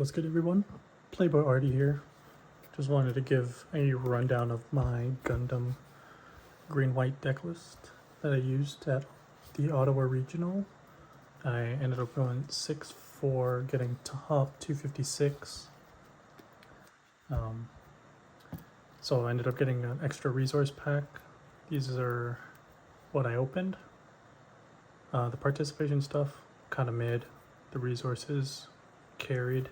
What's good, everyone? Playboy Artie here. Just wanted to give a rundown of my Gundam green-white deck list that I used at the Ottawa Regional. I ended up going 6-4, getting top 256. So I ended up getting an extra resource pack. These are what I opened. The participation stuff, kind of mid. The resources carried.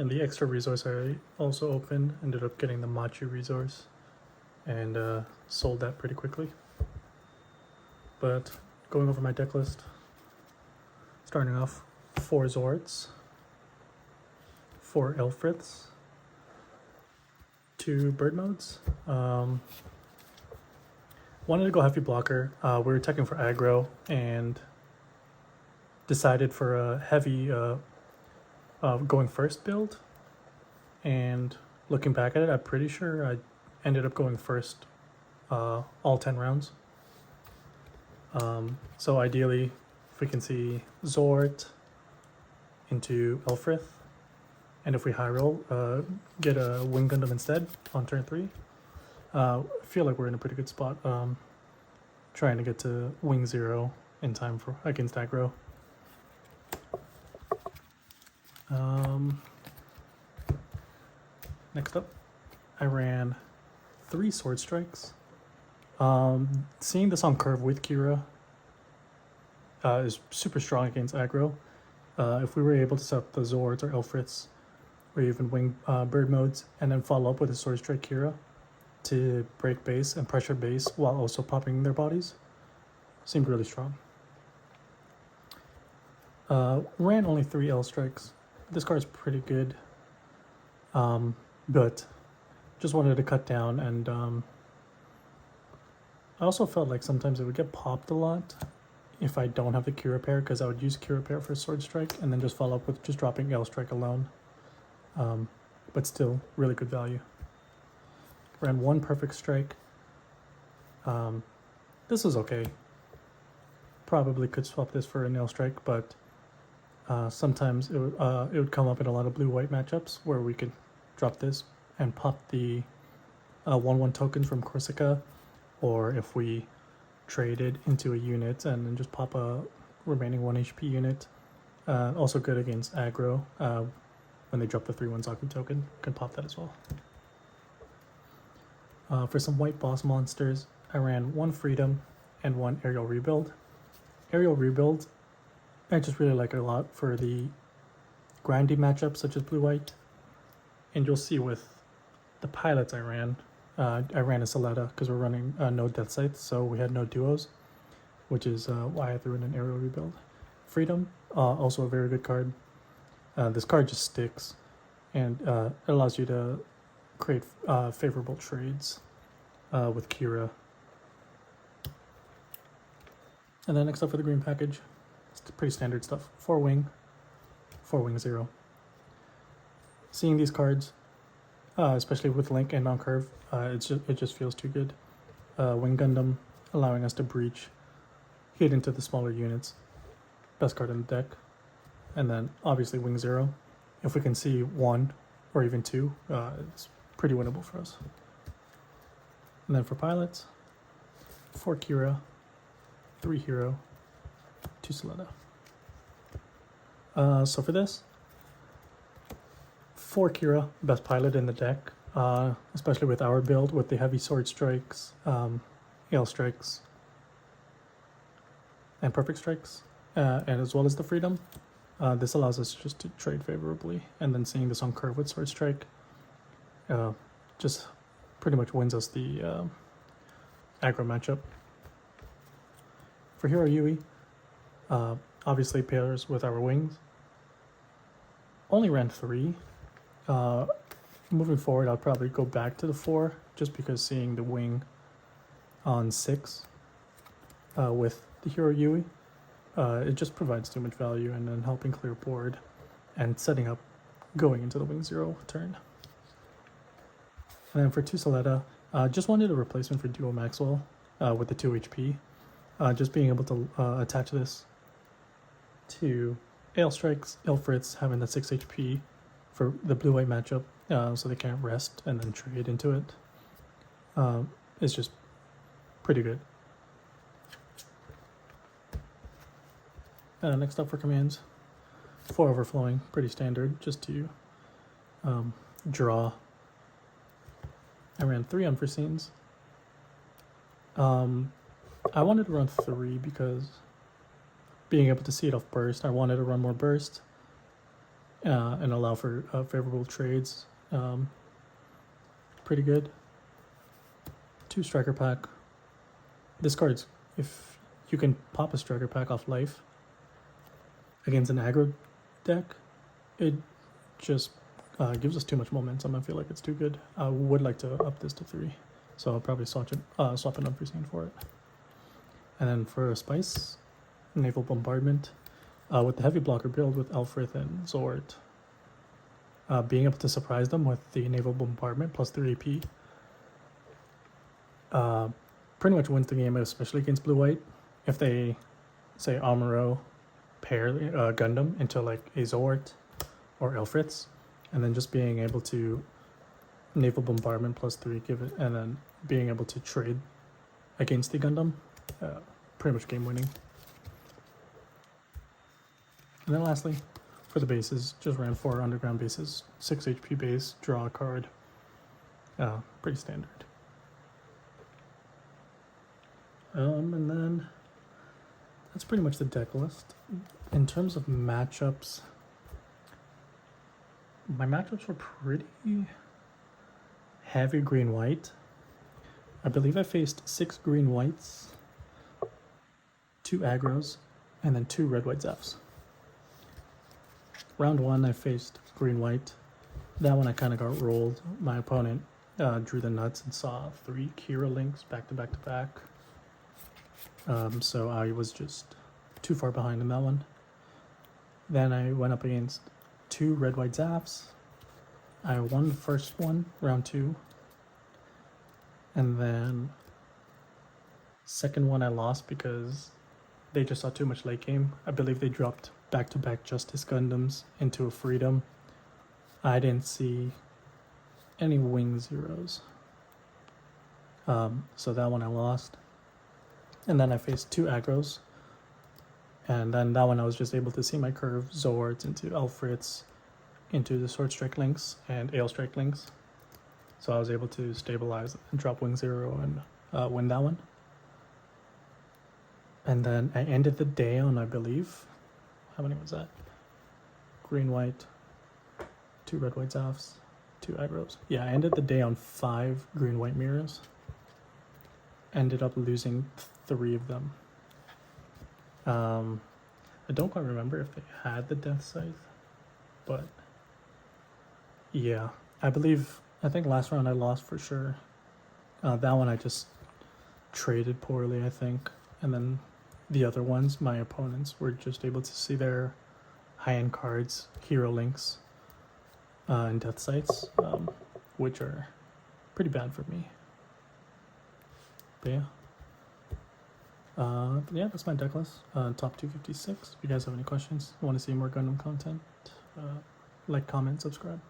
And the extra resource I also opened, ended up getting the Machu resource and sold that pretty quickly. But going over my deck list, starting off 4 Zords, 4 Elfriths, 2 bird modes. Wanted to go heavy blocker. We were checking for aggro and decided for a heavy going first build, and looking back at it, I'm pretty sure I ended up going first all 10 rounds. So ideally, if we can see Zord into Elfrith, and if we high roll, get a Wing Gundam instead on turn 3. I feel like we're in a pretty good spot, trying to get to Wing 0 in time for against aggro. Next up, I ran 3 Sword Strikes. Seeing this on curve with Kira is super strong against aggro. If we were able to set up the Zords or Elfriths, or even wing bird modes, and then follow up with a Sword Strike Kira to break base and pressure base while also popping their bodies, seemed really strong. Ran only 3 L strikes. This card is pretty good, but just wanted to cut down, and I also felt like sometimes it would get popped a lot if I don't have the Kira pair, because I would use Kira pair for Sword Strike and then just follow up with just dropping L Strike alone. But still, really good value. Ran 1 Perfect Strike. This is okay. Probably could swap this for a Nail Strike, but sometimes it would come up in a lot of blue-white matchups where we could drop this and pop the 1/1 tokens from Corsica, or if we traded into a unit and then just pop a remaining 1 HP unit. Also good against aggro. When they drop the 3/1 Zaku token, can pop that as well. For some white boss monsters, I ran 1 Freedom and 1 Aerial Rebuild. Aerial Rebuild, I just really like it a lot for the grindy matchups such as blue-white. And you'll see with the pilots I ran a Soletta because we're running no death sites, so we had no duos, which is why I threw in an Aerial Rebuild. Freedom, also a very good card. This card just sticks, and it allows you to create favorable trades with Kira. And then next up for the green package, it's pretty standard stuff. 4 Wing, 4 Wing 0. Seeing these cards, especially with Link and on curve, it just feels too good. Wing Gundam, allowing us to breach, hit into the smaller units. Best card in the deck. And then obviously Wing 0. If we can see 1 or even 2, it's pretty winnable for us. And then for pilots, 4 Kira, 3 Hero, 2 Soletta. So for this, 4 Kira, best pilot in the deck, especially with our build with the heavy Sword Strikes, Hail Strikes, and Perfect Strikes, and as well as the Freedom. This allows us just to trade favorably, and then seeing this on curve with Sword Strike just pretty much wins us the aggro matchup. For Hero Yui, obviously pairs with our wings. Only ran 3. Moving forward, I'll probably go back to the 4, just because seeing the wing on 6 with the Hero Yui, it just provides too much value, and then helping clear board and setting up going into the Wing 0 turn. And then for 2 Soletta, just wanted a replacement for Duo Maxwell with the 2 HP. Just being able to attach this to Ale Strikes, Ilfrits having the 6 HP for the blue-white matchup, so they can't rest and then trade into it. It's just pretty good. Next up for commands, 4 overflowing, pretty standard, just to draw. I ran 3 unforeseens. I wanted to run 3 because being able to see it off burst, I wanted to run more burst and allow for favorable trades. Pretty good. 2 striker pack. This card's, if you can pop a striker pack off life against an aggro deck, it just gives us too much momentum. I feel like it's too good. I would like to up this to 3, so I'll probably swap an unforeseen for it. And then for Spice, Naval Bombardment, with the heavy blocker build with Alfred and Zord, being able to surprise them with the Naval Bombardment plus 3 AP, pretty much wins the game, especially against blue-white. If they, say, Amuro pair Gundam into like a Zord or Elfritz, and then just being able to Naval Bombardment plus 3, give it, and then being able to trade against the Gundam, pretty much game winning. And then lastly, for the bases, just ran 4 underground bases, 6 HP base, draw a card. Pretty standard. And then that's pretty much the deck list. In terms of matchups, my matchups were pretty heavy green-white. I believe I faced 6 green-whites, 2 aggros, and then 2 red-white Zefs. Round 1, I faced green-white. That one I kind of got rolled. My opponent drew the nuts and saw 3 Kira links back to back to back. So I was just too far behind in that one. Then I went up against 2 red-white Zafs. I won the first one, round 2. And then second one I lost because they just saw too much late game. I believe they dropped back-to-back Justice Gundams into a Freedom. I didn't see any wing zeros. So that one I lost. And then I faced 2 aggros. And then that one I was just able to see my curve Zords into Elfritz, into the Sword Strike links and Ale Strike links. So I was able to stabilize and drop wing 0 and win that one. And then I ended the day on, I believe, how many was that? Green, white, 2 red, white Zafs, 2 aggros. Yeah, I ended the day on 5 green, white mirrors. Ended up losing 3 of them. I don't quite remember if they had the Death Scythe, but yeah, I think last round I lost for sure. That one I just traded poorly, I think. And then the other ones, my opponents were just able to see their high-end cards, hero links, and Death Scythes, which are pretty bad for me. But yeah, that's my deck list. Top 256. If you guys have any questions, want to see more Gundam content, like, comment, subscribe.